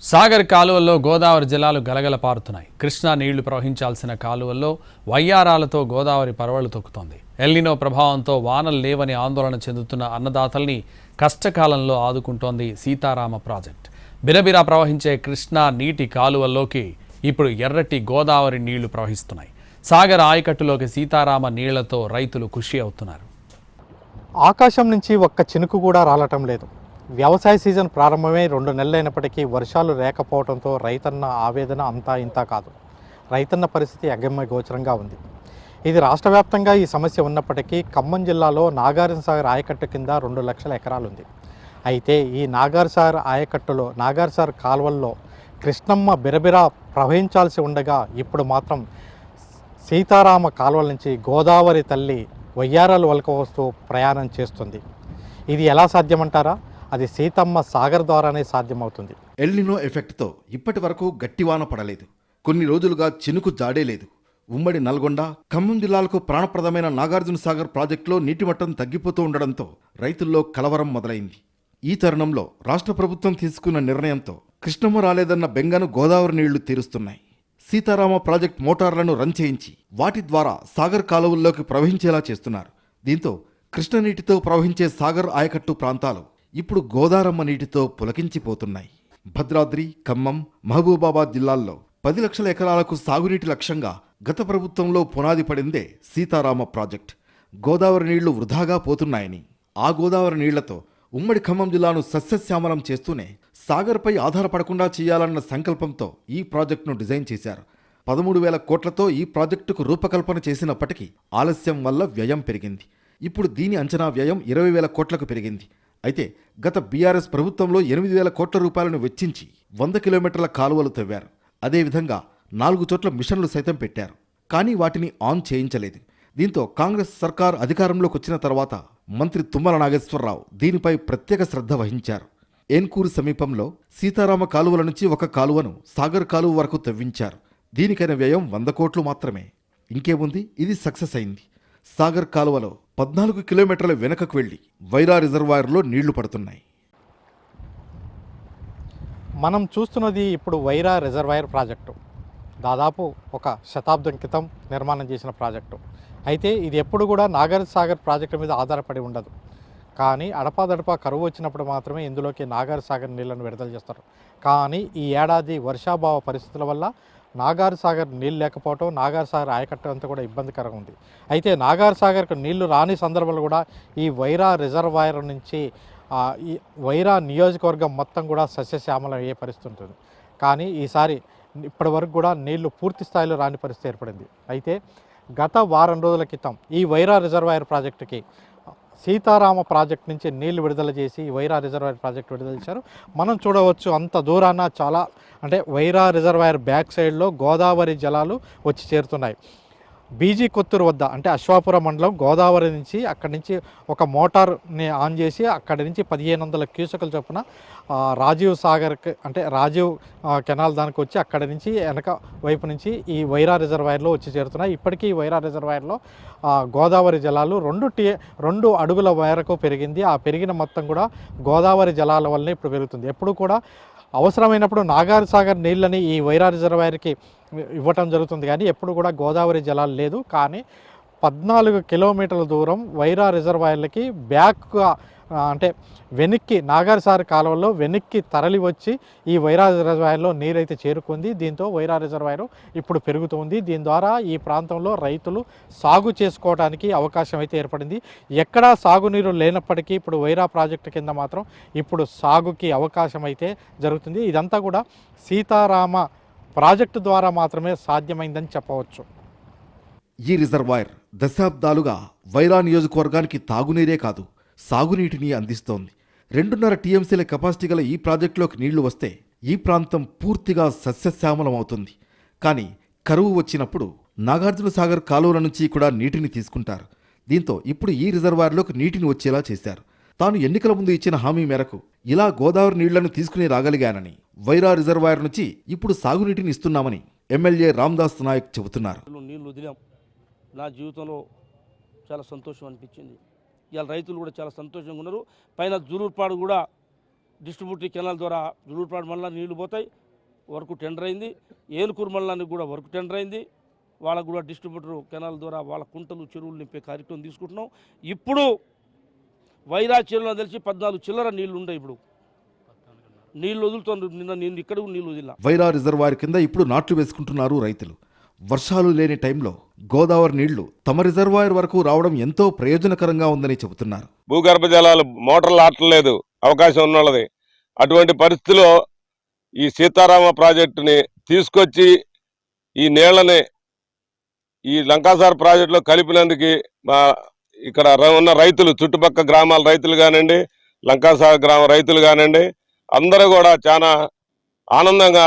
సాగర్ కాలువల్లో గోదావరి జలాలు గలగల పారుతున్నాయి. కృష్ణా నీళ్లు ప్రవహించాల్సిన కాలువల్లో వయ్యారాలతో గోదావరి పరవళ్లు తొక్కుతోంది. ఎల్నినో ప్రభావంతో వానలు లేవని ఆందోళన చెందుతున్న అన్నదాతల్ని కష్టకాలంలో ఆదుకుంటోంది సీతారామ ప్రాజెక్ట్. బిరబిరా ప్రవహించే కృష్ణా నీటి కాలువల్లోకి ఇప్పుడు ఎర్రటి గోదావరి నీళ్లు ప్రవహిస్తున్నాయి. సాగర్ ఆయకట్టులోకి సీతారామ నీళ్లతో రైతులు ఖుషి అవుతున్నారు. ఆకాశం నుంచి ఒక్క చినుకు కూడా రాలటం లేదు. వ్యవసాయ సీజన్ ప్రారంభమై 2 నెలలైనప్పటికీ వర్షాలు లేకపోవడంతో రైతన్న ఆవేదన అంతా ఇంతా కాదు. రైతన్న పరిస్థితి అగమ్య గోచరంగా ఉంది. ఇది రాష్ట్ర వ్యాప్తంగా ఈ సమస్య ఉన్నప్పటికీ ఖమ్మం జిల్లాలో నాగార్జునసాగర్ ఆయకట్టు కింద 2 లక్షల ఎకరాలు ఉంది. అయితే ఈ నాగార్జునసాగర్ కాలువల్లో కృష్ణమ్మ బిరబిరా ప్రవహించాల్సి ఉండగా ఇప్పుడు మాత్రం సీతారామ కాలువల నుంచి గోదావరి తల్లి వయ్యారాలు వలక వస్తూ ప్రయాణం చేస్తుంది. ఇది ఎలా సాధ్యమంటారా? అది సీతమ్మ సాగర్ ద్వారానే సాధ్యమవుతుంది. ఎల్నినో ఎఫెక్ట్తో ఇప్పటి వరకు గట్టివాన పడలేదు. కొన్ని రోజులుగా చినుకు జాడే లేదు. ఉమ్మడి నల్గొండ, ఖమ్మం జిల్లాలకు ప్రాణప్రదమైన నాగార్జునసాగర్ ప్రాజెక్టులో నీటి మట్టం తగ్గిపోతూ ఉండడంతో రైతుల్లో కలవరం మొదలైంది. ఈ తరుణంలో రాష్ట్ర ప్రభుత్వం తీసుకున్న నిర్ణయంతో కృష్ణమ్మ రాలేదన్న బెంగను గోదావరి నీళ్లు తీరుస్తున్నాయి. సీతారామ ప్రాజెక్ట్ మోటార్లను రన్ చేయించి వాటి ద్వారా సాగర్ కాలువల్లోకి ప్రవహించేలా చేస్తున్నారు. దీంతో కృష్ణనీటితో ప్రవహించే సాగర్ ఆయకట్టు ప్రాంతాలు ఇప్పుడు గోదారమ్మ నీటితో పులకించిపోతున్నాయి. భద్రాద్రి, ఖమ్మం, మహబూబాబాద్ జిల్లాల్లో 10 లక్షల ఎకరాలకు సాగునీటి లక్ష్యంగా గత ప్రభుత్వంలో పునాది పడిందే సీతారామ ప్రాజెక్ట్. గోదావరి నీళ్లు వృధాగా పోతున్నాయని, ఆ గోదావరి నీళ్లతో ఉమ్మడి ఖమ్మం జిల్లాను సస్యశ్యామలం చేస్తూనే సాగర్పై ఆధారపడకుండా చేయాలన్న సంకల్పంతో ఈ ప్రాజెక్టును డిజైన్ చేశారు. 13,000 కోట్లతో ఈ ప్రాజెక్టుకు రూపకల్పన చేసినప్పటికీ ఆలస్యం వల్ల వ్యయం పెరిగింది. ఇప్పుడు దీని అంచనా వ్యయం 20,000 కోట్లకు పెరిగింది. అయితే గత బీఆర్ఎస్ ప్రభుత్వంలో 8,000 కోట్ల రూపాయలను వెచ్చించి 100 కిలోమీటర్ల కాలువలు తవ్వారు. అదేవిధంగా 4 చోట్ల మిషన్లు సైతం పెట్టారు. కానీ వాటిని ఆన్ చేయించలేదు. దీంతో కాంగ్రెస్ సర్కార్ అధికారంలోకి వచ్చిన తర్వాత మంత్రి తుమ్మల నాగేశ్వరరావు దీనిపై ప్రత్యేక శ్రద్ధ వహించారు. ఏన్కూరు సమీపంలో సీతారామ కాలువల నుంచి ఒక కాలువను సాగర్ కాలువ వరకు తవ్వించారు. దీనికైన వ్యయం 100 కోట్లు మాత్రమే. ఇంకేముంది, ఇది సక్సెస్ అయింది. సాగర్ కాలువలో 14 కిలోమీటర్ల వెనుకకు వెళ్లి వైరా రిజర్వాయర్లో నీళ్లు పడుతున్నాయి. మనం చూస్తున్నది ఇప్పుడు వైరా రిజర్వాయర్ ప్రాజెక్టు. దాదాపు ఒక శతాబ్దం క్రితం నిర్మాణం చేసిన ప్రాజెక్టు. అయితే ఇది ఎప్పుడు కూడా నాగార్జునసాగర్ ప్రాజెక్టు మీద ఆధారపడి ఉండదు. కానీ అడపాదడపా కరువు వచ్చినప్పుడు మాత్రమే ఇందులోకి నాగార్జునసాగర్ నీళ్లను విడుదల చేస్తారు. కానీ ఈ ఏడాది వర్షాభావ పరిస్థితుల వల్ల నాగార్జునసాగర్ నీళ్ళు లేకపోవడం, నాగార్జునసాగర్ ఆయకట్టు అంతా కూడా ఇబ్బందికరంగా ఉంది. అయితే నాగార్జునసాగర్కు నీళ్లు రాని సందర్భంలో కూడా ఈ వైరా రిజర్వాయర్ నుంచి ఈ వైరా నియోజకవర్గం మొత్తం కూడా సస్యశ్యామలం అయ్యే పరిస్థితి ఉంటుంది. కానీ ఈసారి ఇప్పటి వరకు కూడా నీళ్లు పూర్తి స్థాయిలో రాని పరిస్థితి ఏర్పడింది. అయితే గత వారం రోజుల క్రితం ఈ వైరా రిజర్వాయర్ ప్రాజెక్టుకి సీతారామ ప్రాజెక్ట్ నుంచి నీళ్లు విడుదల చేసి వైరా రిజర్వాయర్ ప్రాజెక్ట్ విడుదల చేశారు. మనం చూడవచ్చు అంత దూరాన చాలా అంటే వైరా రిజర్వాయర్ బ్యాక్ సైడ్లో గోదావరి జలాలు వచ్చి చేరుతున్నాయి. బీజీ కొత్తూరు వద్ద అంటే అశ్వాపురం మండలం గోదావరి నుంచి అక్కడి నుంచి ఒక మోటార్ని ఆన్ చేసి అక్కడి నుంచి 1500 క్యూసెక్ల చొప్పున రాజీవ్ సాగర్కి అంటే రాజీవ్ కెనాల్ దానికి వచ్చి అక్కడి నుంచి వెనక వైపు నుంచి ఈ వైరా రిజర్వాయర్లో వచ్చి చేరుతున్నాయి. ఇప్పటికీ ఈ వైరా రిజర్వాయర్లో గోదావరి జలాలు 2 అడుగుల వరకు పెరిగింది. ఆ పెరిగిన మొత్తం కూడా గోదావరి జలాల వల్లనే ఇప్పుడు పెరుగుతుంది. ఎప్పుడు కూడా అవసరమైనప్పుడు నాగార్జునసాగర్ నీళ్ళని ఈ వైరా రిజర్వాయర్కి ఇవ్వటం జరుగుతుంది. కానీ ఎప్పుడు కూడా గోదావరి జలాలు లేదు. కానీ 14 కిలోమీటర్ల దూరం వైరా రిజర్వాయర్లకి బ్యాక్గా అంటే వెనక్కి నాగార్జునసాగర్ కాలువలో వెనక్కి తరలి వచ్చి ఈ వైరా రిజర్వాయర్లో నీరైతే చేరుకుంది. దీంతో వైరా రిజర్వాయర్ ఇప్పుడు పెరుగుతుంది. దీని ద్వారా ఈ ప్రాంతంలో రైతులు సాగు చేసుకోవడానికి అవకాశం అయితే ఏర్పడింది. ఎక్కడా సాగునీరు లేనప్పటికీ ఇప్పుడు వైరా ప్రాజెక్టు కింద మాత్రం ఇప్పుడు సాగుకి అవకాశం అయితే జరుగుతుంది. ఇదంతా కూడా సీతారామ ప్రాజెక్టు ద్వారా మాత్రమే సాధ్యమైందని చెప్పవచ్చు. ఈ రిజర్వాయర్ దశాబ్దాలుగా వైరా నియోజకవర్గానికి తాగునీరే కాదు, సాగునీటిని అందిస్తోంది. 2.5 టీఎంసీల కెపాసిటీ గల ఈ ప్రాజెక్టులోకి నీళ్లు వస్తే ఈ ప్రాంతం పూర్తిగా సస్యశ్యామలం అవుతుంది. కానీ కరువు వచ్చినప్పుడు నాగార్జునసాగర్ కాలువల నుంచి కూడా నీటిని తీసుకుంటారు. దీంతో ఇప్పుడు ఈ రిజర్వాయర్లోకి నీటిని వచ్చేలా చేశారు. తాను ఎన్నికల ముందు ఇచ్చిన హామీ మేరకు ఇలా గోదావరి నీళ్లను తీసుకుని రాగలిగానని, వైరా రిజర్వాయర్ నుంచి ఇప్పుడు సాగునీటిని ఇస్తున్నామని ఎమ్మెల్యే రామదాస్ నాయక్ చెబుతున్నారు. నీళ్లు వదిలాం, నా జీవితంలో చాలా సంతోషం అనిపించింది. ఇవాళ రైతులు కూడా చాలా సంతోషంగా ఉన్నారు. పైన జూలూరుపాడు కూడా డిస్ట్రిబ్యూటరీ కెనాల్ ద్వారా జులూరుపాడు మండలానికి నీళ్లు పోతాయి. వర్క్ టెండర్ అయింది. ఏనుకూరు మండలానికి కూడా వర్క్ టెండర్ అయింది. వాళ్ళకు కూడా డిస్ట్రిబ్యూటర్ కెనాల్ ద్వారా వాళ్ళ కుంటలు చెరువులు నింపే కార్యక్రమం తీసుకుంటున్నాం. ఇప్పుడు వైరా చెరువులో తెలిసి 14 చిల్లర నీళ్లు ఉన్నాయి. ఇప్పుడు నీళ్లు వదులుతున్నారు. నేను ఇక్కడ నీళ్లు వదిలా. వైరా రిజర్వాయర్ కింద ఇప్పుడు నాట్లు వేసుకుంటున్నారు రైతులు. వర్షాలు లేని టైంలో గోదావరి నీళ్లు తమ రిజర్వాయర్ వరకు రావడం ఎంతో ప్రయోజనకరంగా ఉందని చెబుతున్నారు. భూగర్భ జలాలు మోటార్లు ఆటలేదు అవకాశం ఉన్నది. అటువంటి పరిస్థితిలో ఈ సీతారామ ప్రాజెక్టుని తీసుకొచ్చి ఈ నీళ్లని ఈ లంకాసార్ ప్రాజెక్టులో కలిపినందుకు మా ఇక్కడ ఉన్న రైతులు, చుట్టుపక్కల గ్రామాల రైతులు కానివ్వండి, లంకాసార్ గ్రామ రైతులు కానివ్వండి, అందరూ కూడా చాలా ఆనందంగా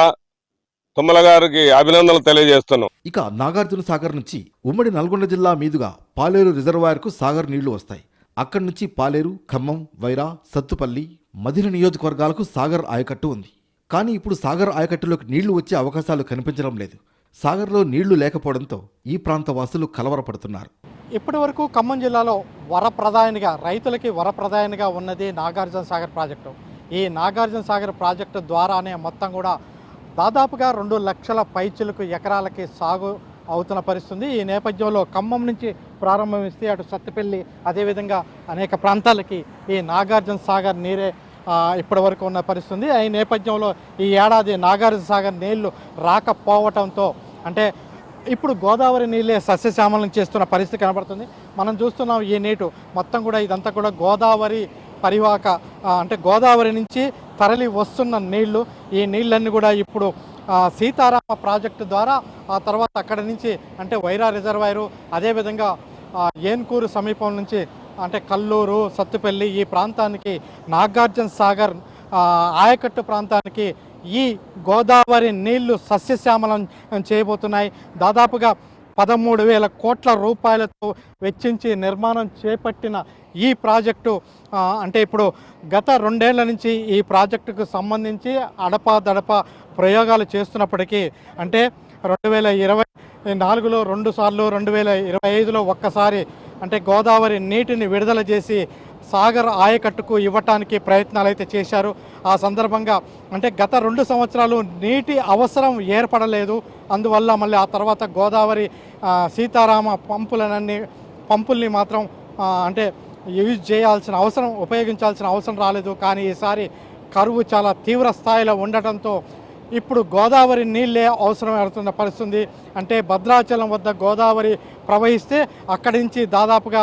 తుమ్మల గారికి అభినందనలు తెలియజేస్తున్నాం. ఇక నాగార్జున సాగర్ నుంచి ఉమ్మడి నల్గొండ జిల్లా మీదుగా పాలేరు రిజర్వాయర్కు సాగర్ నీళ్లు వస్తాయి. అక్కడి నుంచి పాలేరు, ఖమ్మం, వైరా, సత్తుపల్లి, మధిర నియోజకవర్గాలకు సాగర్ ఆయకట్టు ఉంది. కానీ ఇప్పుడు సాగర్ ఆయకట్టులోకి నీళ్లు వచ్చే అవకాశాలు కనిపించడం లేదు. సాగర్లో నీళ్లు లేకపోవడంతో ఈ ప్రాంత వాసులు కలవరపడుతున్నారు. ఇప్పటి వరకు ఖమ్మం జిల్లాలో వరప్రదాయనిగా, రైతులకి వరప్రదాయనిగా ఉన్నది నాగార్జున సాగర్ ప్రాజెక్టు. ఈ నాగార్జున సాగర్ ప్రాజెక్టు ద్వారానే మొత్తం కూడా దాదాపుగా 2 లక్షల పైచిలకు ఎకరాలకి సాగు అవుతున్న పరిస్థితుంది. ఈ నేపథ్యంలో ఖమ్మం నుంచి ప్రారంభమిస్తే అటు సత్తుపల్లి, అదేవిధంగా అనేక ప్రాంతాలకి ఈ నాగార్జున సాగర్ నీరే ఇప్పటి వరకు ఉన్న పరిస్థితుంది. ఈ నేపథ్యంలో ఈ ఏడాది నాగార్జున సాగర్ నీళ్లు రాకపోవటంతో అంటే ఇప్పుడు గోదావరి నీళ్ళే సస్యశ్యామలం చేస్తున్న పరిస్థితి కనబడుతుంది. మనం చూస్తున్నాం ఈ నీటు మొత్తం కూడా ఇదంతా కూడా గోదావరి పరివాహక అంటే గోదావరి నుంచి తరలి వస్తున్న నీళ్లు. ఈ నీళ్ళన్నీ కూడా ఇప్పుడు సీతారామ ప్రాజెక్టు ద్వారా ఆ తర్వాత అక్కడి నుంచి అంటే వైరా రిజర్వాయరు, అదేవిధంగా ఏన్కూరు సమీపం నుంచి అంటే కల్లూరు, సత్తుపల్లి ఈ ప్రాంతానికి నాగార్జున సాగర్ ఆయకట్టు ప్రాంతానికి ఈ గోదావరి నీళ్లు సస్యశ్యామలం చేయబోతున్నాయి. దాదాపుగా 13,000 కోట్ల రూపాయలతో వెచ్చించి నిర్మాణం చేపట్టిన ఈ ప్రాజెక్టు అంటే ఇప్పుడు గత 2 ఏళ్ల నుంచి ఈ ప్రాజెక్టుకు సంబంధించి అడపాదడప ప్రయోగాలు చేస్తున్నప్పటికీ అంటే 2024లో 2 సార్లు, 2025లో ఒక్కసారి అంటే గోదావరి నీటిని విడుదల చేసి సాగర్ ఆయకట్టుకు ఇవ్వటానికి ప్రయత్నాలు అయితే చేశారు. ఆ సందర్భంగా అంటే గత 2 సంవత్సరాలు నీటి అవసరం ఏర్పడలేదు. అందువల్ల మళ్ళీ ఆ తర్వాత గోదావరి సీతారామ పంపుల్ని మాత్రం అంటే యూజ్ చేయాల్సిన అవసరం, ఉపయోగించాల్సిన అవసరం రాలేదు. కానీ ఈసారి కరువు చాలా తీవ్ర స్థాయిలో ఉండటంతో ఇప్పుడు గోదావరి నీళ్ళే అవసరం పడుతున్న పరిస్థితి. అంటే భద్రాచలం వద్ద గోదావరి ప్రవహిస్తే అక్కడి నుంచి దాదాపుగా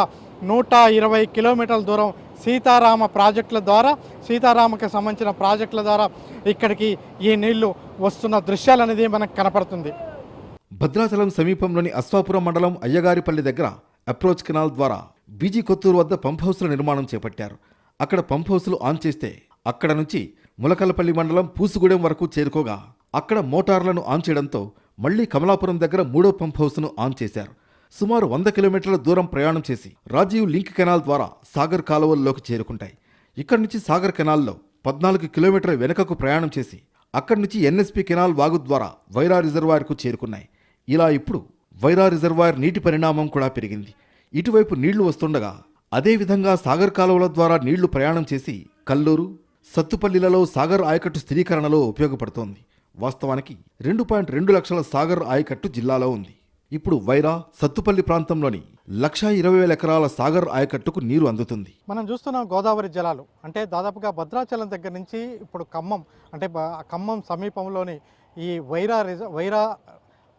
120 కిలోమీటర్ల దూరం సీతారామ ప్రాజెక్టుల ద్వారా, సీతారామకి సంబంధించిన ప్రాజెక్టుల ద్వారా ఇక్కడికి ఈ నీళ్లు వస్తున్న దృశ్యాలు అనేది మనకు కనపడుతుంది. భద్రాచలం సమీపంలోని అశ్వాపురం మండలం అయ్యగారిపల్లి దగ్గర అప్రోచ్ కెనాల్ ద్వారా బీజీ కొత్తూరు వద్ద పంప్ హౌస్ల నిర్మాణం చేపట్టారు. అక్కడ పంప్ హౌస్లు ఆన్ చేస్తే అక్కడ నుంచి ములకలపల్లి మండలం పూసుగూడెం వరకు చేరుకోగా అక్కడ మోటార్లను ఆన్ చేయడంతో మళ్లీ కమలాపురం దగ్గర 3వ పంప్ హౌస్ను ఆన్ చేశారు. సుమారు 100 కిలోమీటర్ల దూరం ప్రయాణం చేసి రాజీవ్ లింక్ కెనాల్ ద్వారా సాగర్ కాలువల్లోకి చేరుకుంటాయి. ఇక్కడి నుంచి సాగర్ కెనాల్లో 14 కిలోమీటర్ల వెనుకకు ప్రయాణం చేసి అక్కడి నుంచి ఎన్ఎస్పి కెనాల్ వాగు ద్వారా వైరా రిజర్వాయర్కు చేరుకున్నాయి. ఇలా ఇప్పుడు వైరా రిజర్వాయర్ నీటి పరిణామం కూడా పెరిగింది. ఇటువైపు నీళ్లు వస్తుండగా అదేవిధంగా సాగర్ కాలువల ద్వారా నీళ్లు ప్రయాణం చేసి కల్లూరు, సత్తుపల్లిలలో సాగర్ ఆయకట్టు స్థిరీకరణలో ఉపయోగపడుతోంది. వాస్తవానికి 2.2 లక్షల సాగర్ ఆయకట్టు జిల్లాలో ఉంది. ఇప్పుడు వైరా, సత్తుపల్లి ప్రాంతంలోని 1,20,000 ఎకరాల సాగర్ ఆయకట్టుకు నీరు అందుతుంది. మనం చూస్తున్నాం గోదావరి జలాలు అంటే దాదాపుగా భద్రాచలం దగ్గర నుంచి ఇప్పుడు ఖమ్మం అంటే ఖమ్మం సమీపంలోని ఈ వైరా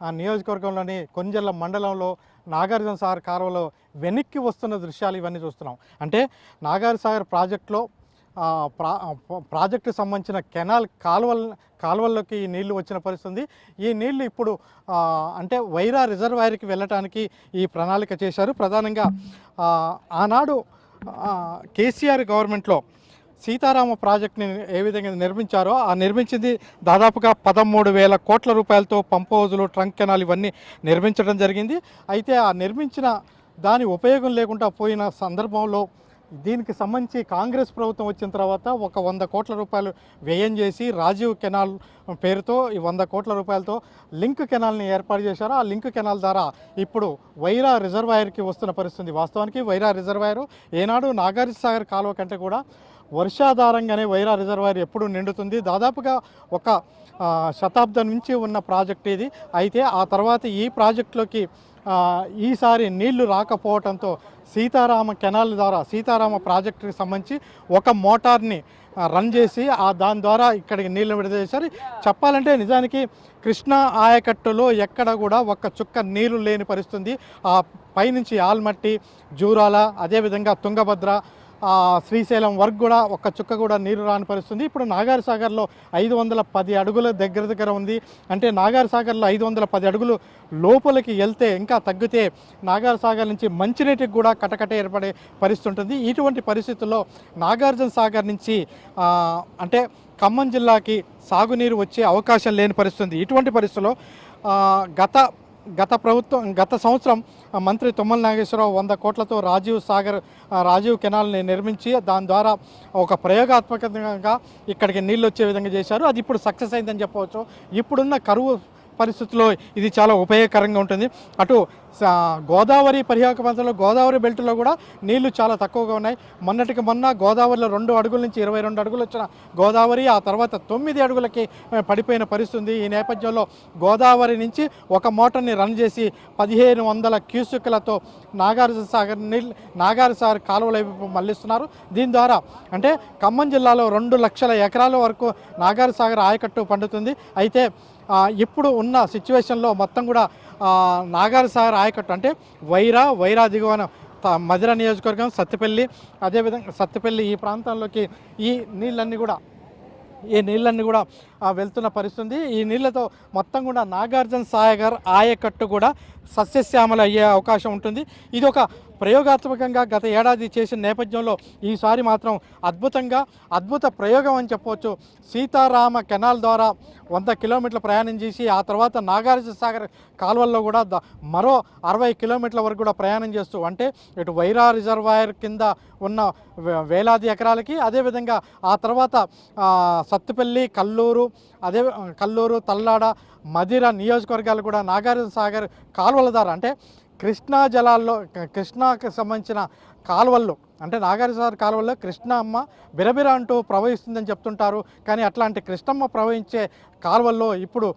నియోజకవర్గంలోని కొంజెల్ల మండలంలో నాగార్జున సాగర్ కాలువలో వెనక్కి వస్తున్న దృశ్యాలు ఇవన్నీ చూస్తున్నాం. అంటే నాగార్జున సాగర్ ప్రాజెక్టులో ప్రాజెక్టుకు సంబంధించిన కెనాల్ కాలువల్లోకి ఈ నీళ్లు వచ్చిన పరిస్థితుంది. ఈ నీళ్లు ఇప్పుడు అంటే వైరా రిజర్వాయర్కి వెళ్ళటానికి ఈ ప్రణాళిక చేశారు. ప్రధానంగా ఆనాడు కేసీఆర్ గవర్నమెంట్లో సీతారామ ప్రాజెక్ట్ని ఏ విధంగా నిర్మించారో ఆ నిర్మించింది దాదాపుగా 13,000 కోట్ల రూపాయలతో పంప్ హౌజులు, ట్రంక్ కెనాల్ ఇవన్నీ నిర్మించడం జరిగింది. అయితే ఆ నిర్మించిన దాని ఉపయోగం లేకుండా పోయిన సందర్భంలో దీనికి సంబంధించి కాంగ్రెస్ ప్రభుత్వం వచ్చిన తర్వాత ఒక 100 కోట్ల రూపాయలు వ్యయం చేసి రాజీవ్ కెనాల్ పేరుతో ఈ 100 కోట్ల రూపాయలతో లింక్ కెనాల్ని ఏర్పాటు చేశారు. ఆ లింక్ కెనాల్ ద్వారా ఇప్పుడు వైరా రిజర్వాయర్కి వస్తున్న పరిస్థితి. వాస్తవానికి వైరా రిజర్వాయరు ఏనాడు నాగార్జున సాగర్ కాలువ కంటే కూడా వర్షాధారంగానే వైరా రిజర్వాయర్ ఎప్పుడు నిండుతుంది. దాదాపుగా ఒక శతాబ్దం నుంచి ఉన్న ప్రాజెక్ట్ ఇది. అయితే ఆ తర్వాత ఈ ప్రాజెక్టులోకి ఈసారి నీళ్లు రాకపోవడంతో సీతారామ కెనాల్ ద్వారా సీతారామ ప్రాజెక్టుకి సంబంధించి ఒక మోటార్ని రన్ చేసి దాని ద్వారా ఇక్కడికి నీళ్లు విడుదల చేశారు. చెప్పాలంటే నిజానికి కృష్ణా ఆయకట్టులో ఎక్కడ కూడా ఒక్క చుక్క నీరు లేని పరిస్థితుంది. ఆ పైనుంచి ఆల్మట్టి, జూరాల, అదేవిధంగా తుంగభద్ర, శ్రీశైలం వరకు కూడా ఒక్క చుక్క కూడా నీరు రాని పరిస్థితుంది. ఇప్పుడు నాగార్ సాగర్లో 510 అడుగుల దగ్గర ఉంది. అంటే నాగార్ సాగర్లో 510 అడుగులు లోపలికి వెళ్తే ఇంకా తగ్గితే నాగార్ సాగర్ నుంచి మంచినీటికి కూడా కటకట ఏర్పడే పరిస్థితి ఉంటుంది. ఇటువంటి పరిస్థితుల్లో నాగార్జున సాగర్ నుంచి అంటే ఖమ్మం జిల్లాకి సాగునీరు వచ్చే అవకాశం లేని పరిస్థితుంది. ఇటువంటి పరిస్థితుల్లో గత సంవత్సరం మంత్రి తుమ్మల నాగేశ్వరరావు 100 కోట్లతో రాజీవ్ కెనాల్ని నిర్మించి దాని ద్వారా ఒక ప్రయోగాత్మకంగా ఇక్కడికి నీళ్ళు వచ్చే విధంగా చేశారు. అది ఇప్పుడు సక్సెస్ అయిందని చెప్పవచ్చు. ఇప్పుడున్న కరువు పరిస్థితుల్లో ఇది చాలా ఉపయోగకరంగా ఉంటుంది. అటు గోదావరి పరివాహక ప్రాంతంలో గోదావరి బెల్ట్లో కూడా నీళ్లు చాలా తక్కువగా ఉన్నాయి. మొన్న గోదావరిలో 2 అడుగుల నుంచి 22 అడుగులు వచ్చిన గోదావరి ఆ తర్వాత 9 అడుగులకి పడిపోయిన పరిస్థితి. ఈ నేపథ్యంలో గోదావరి నుంచి ఒక మోటార్ని రన్ చేసి 1500 క్యూసెక్కులతో నాగార్జున సాగర్ కాలువల వైపు మళ్లిస్తున్నారు. దీని ద్వారా అంటే ఖమ్మం జిల్లాలో 2 లక్షల ఎకరాల వరకు నాగార్జున సాగర్ ఆయకట్టు పండుతుంది. అయితే ఇప్పుడు ఉన్న సిచ్యువేషన్లో మొత్తం కూడా నాగార్జున సాగర్ ఆయకట్టు అంటే వైరా దిగువన మధిర నియోజకవర్గం సత్తుపల్లి, అదేవిధంగా సత్తుపల్లి ఈ ప్రాంతాల్లోకి ఈ నీళ్ళన్నీ కూడా వెళ్తున్న పరిస్థితి. ఈ నీళ్లతో మొత్తం కూడా నాగార్జున సాగర్ ఆయకట్టు కూడా సస్యశ్యామల అయ్యే అవకాశం ఉంటుంది. ఇది ఒక ప్రయోగాత్మకంగా గత ఏడాది చేసిన నేపథ్యంలో ఈసారి మాత్రం అద్భుత ప్రయోగం అని చెప్పవచ్చు. సీతారామ కెనాల్ ద్వారా 100 కిలోమీటర్ల ప్రయాణం చేసి ఆ తర్వాత నాగార్జున సాగర్ కాలువల్లో కూడా మరో 60 కిలోమీటర్ల వరకు కూడా ప్రయాణం చేస్తూ అంటే ఇటు వైరా రిజర్వాయర్ కింద ఉన్న వేలాది ఎకరాలకి, అదేవిధంగా ఆ తర్వాత సత్తుపల్లి, కల్లూరు, తల్లాడ, మధిర నియోజకవర్గాలు కూడా నాగార్జున సాగర్ కాలువల ద్వారా అంటే కృష్ణాకి సంబంధించిన కాలువల్లో అంటే నాగార్జున సాగర్ కాలువల్లో కృష్ణమ్మ బిరబిర అంటూ ప్రవహిస్తుందని చెప్తుంటారు. కానీ అట్లాంటి కృష్ణమ్మ ప్రవహించే కాలువల్లో ఇప్పుడు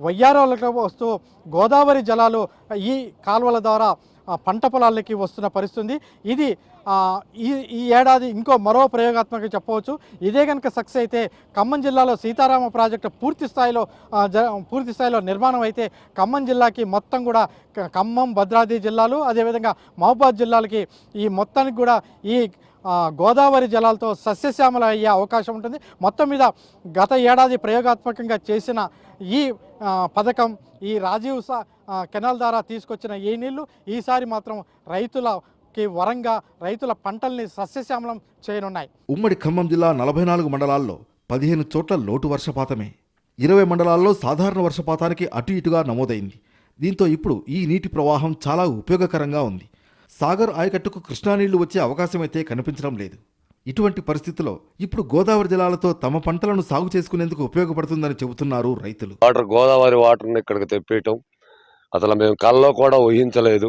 వయ్యారాలకు వస్తూ గోదావరి జలాలు ఈ కాలువల ద్వారా పంట పొలాలకి వస్తున్న పరిస్థితి. ఇది ఈ ఏడాది మరో ప్రయోగాత్మకంగా చెప్పవచ్చు. ఇదే కనుక సక్సెస్ అయితే ఖమ్మం జిల్లాలో సీతారామ ప్రాజెక్టు పూర్తి స్థాయిలో నిర్మాణం అయితే ఖమ్మం జిల్లాకి మొత్తం కూడా ఖమ్మం, భద్రాద్రి జిల్లాలు, అదేవిధంగా మహబూబాద్ జిల్లాలకి ఈ మొత్తానికి కూడా ఈ గోదావరి జలాలతో సస్యశ్యామల అయ్యే అవకాశం ఉంటుంది. మొత్తం మీద గత ఏడాది ప్రయోగాత్మకంగా చేసిన ఈ పథకం, ఈ రాజీవ్ కెనాల్ ద్వారా తీసుకొచ్చిన ఈ నీళ్లు ఈసారి మాత్రం రైతులకి వరంగా రైతుల పంటల్ని సస్యశ్యామలం చేయనున్నాయి. ఉమ్మడి ఖమ్మం జిల్లా 44 మండలాల్లో 15 చోట్ల లోటు వర్షపాతమే, 20 మండలాల్లో సాధారణ వర్షపాతానికి అటు ఇటుగా నమోదైంది. దీంతో ఇప్పుడు ఈ నీటి ప్రవాహం చాలా ఉపయోగకరంగా ఉంది. సాగర్ ఆయకట్టుకు కృష్ణా నీళ్లు వచ్చే అవకాశమైతే కనిపించడం లేదు. ఇటువంటి పరిస్థితుల్లో ఇప్పుడు గోదావరి జలాలతో తమ పంటలను సాగు చేసుకునేందుకు ఉపయోగపడుతుందని చెబుతున్నారు రైతులు. గోదావరి వాటర్ని ఇక్కడికి తెప్పేయటం అసలు మేము కల్లో కూడా ఊహించలేదు.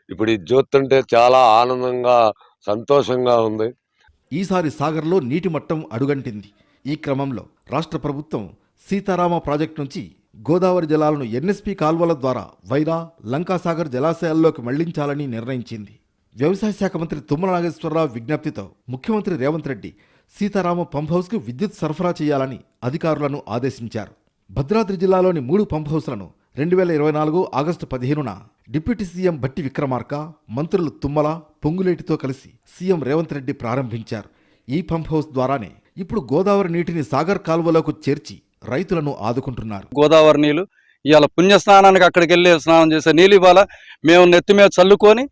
ఇప్పుడు ఇది చూస్తుంటే చాలా ఆనందంగా, సంతోషంగా ఉంది. ఈసారి సాగర్లో నీటి మట్టం అడుగంటింది. ఈ క్రమంలో రాష్ట్ర ప్రభుత్వం సీతారామ ప్రాజెక్టు నుంచి గోదావరి జలాలను ఎన్ఎస్పీ కాల్వల ద్వారా వైరా, లంకాసాగర్ జలాశయాల్లోకి మళ్లించాలని నిర్ణయించింది. వ్యవసాయ శాఖ మంత్రి తుమ్మల నాగేశ్వరరావు విజ్ఞప్తితో ముఖ్యమంత్రి రేవంత్ రెడ్డి సీతారామ పంప్ హౌస్కు విద్యుత్ సరఫరా చేయాలని అధికారులను ఆదేశించారు. భద్రాద్రి జిల్లాలోని 3 పంప్ హౌస్లను 2024 ఆగస్టు 15న డిప్యూటీ సీఎం భట్టి విక్రమార్క, మంత్రులు తుమ్మల, పొంగులేటితో కలిసి సీఎం రేవంత్ రెడ్డి ప్రారంభించారు. ఈ పంప్ హౌస్ ద్వారానే ఇప్పుడు గోదావరి నీటిని సాగర్ కాలువలోకి చేర్చి రైతులను ఆదుకుంటున్నారు. గోదావరి నీళ్లు ఇవాళ పుణ్యస్నానానికి అక్కడికి వెళ్ళి స్నానం చేసే నీళ్ళు ఇవాళ మేము నెత్తి మీద చల్లుకొని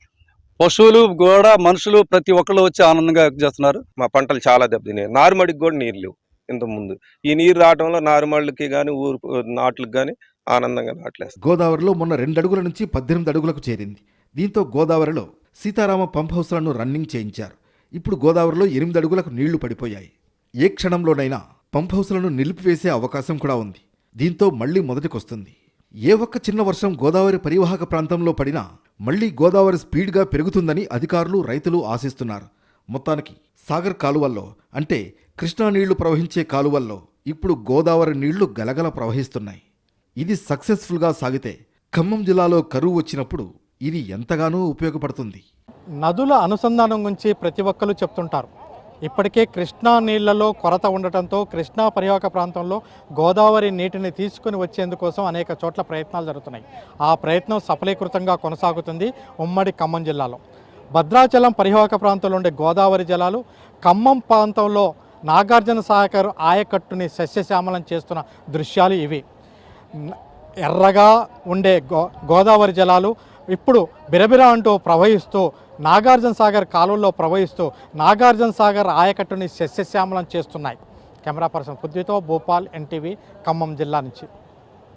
పశువులు కూడా మనుషులు ప్రతి ఒక్కళ్ళు వచ్చి ఆనందంగా చేస్తున్నారు. మా పంటలు చాలా దెబ్బతిన్నాయి. నారుమడికి కూడా నీరు లేవు ఇంతకుముందు. ఈ నీరు రావడంలో నారుమళ్ళకి కానీ ఊరు నాట్లకు కానీ ఆనందంగా నాట్లేస్తారు. గోదావరిలో మొన్న 2 అడుగుల నుంచి 18 అడుగులకు చేరింది. దీంతో గోదావరిలో సీతారామ పంప్ హౌస్లను రన్నింగ్ చేయించారు. ఇప్పుడు గోదావరిలో 8 అడుగులకు నీళ్లు పడిపోయాయి. ఏ క్షణంలోనైనా పంప్ హౌస్లను నిలిపివేసే అవకాశం కూడా ఉంది. దీంతో మళ్లీ మొదటికొస్తుంది. ఏ ఒక్క చిన్న వర్షం గోదావరి పరివాహక ప్రాంతంలో పడినా మళ్లీ గోదావరి స్పీడ్గా పెరుగుతుందని అధికారులు, రైతులు ఆశిస్తున్నారు. మొత్తానికి సాగర్ కాలువల్లో అంటే కృష్ణా నీళ్లు ప్రవహించే కాలువల్లో ఇప్పుడు గోదావరి నీళ్లు గలగల ప్రవహిస్తున్నాయి. ఇది సక్సెస్ఫుల్గా సాగితే ఖమ్మం జిల్లాలో కరువు వచ్చినప్పుడు ఇది ఎంతగానో ఉపయోగపడుతుంది. నదుల అనుసంధానం గురించి ప్రతి ఒక్కరు చెప్తుంటారు. ఇప్పటికే కృష్ణా నీళ్లలో కొరత ఉండటంతో కృష్ణా పరివాహక ప్రాంతంలో గోదావరి నీటిని తీసుకుని వచ్చేందుకోసం అనేక చోట్ల ప్రయత్నాలు జరుగుతున్నాయి. ఆ ప్రయత్నం సఫలీకృతంగా కొనసాగుతుంది ఉమ్మడి ఖమ్మం జిల్లాలో. భద్రాచలం పరివాహక ప్రాంతంలో ఉండే గోదావరి జలాలు ఖమ్మం ప్రాంతంలో నాగార్జున సాగర్ ఆయకట్టుని సస్యశ్యామలం చేస్తున్న దృశ్యాలు ఇవి. ఎర్రగా ఉండే గోదావరి జలాలు ఇప్పుడు బిరబిర అంటూ ప్రవహిస్తూ నాగార్జున సాగర్ కాలువల్లో ప్రవహిస్తూ నాగార్జున సాగర్ ఆయకట్టుని సస్యశ్యామలం చేస్తున్నాయి. కెమెరా పర్సన్ పృథ్వీతో భూపాల్, ఎన్టీవీ, ఖమ్మం జిల్లా నుంచి.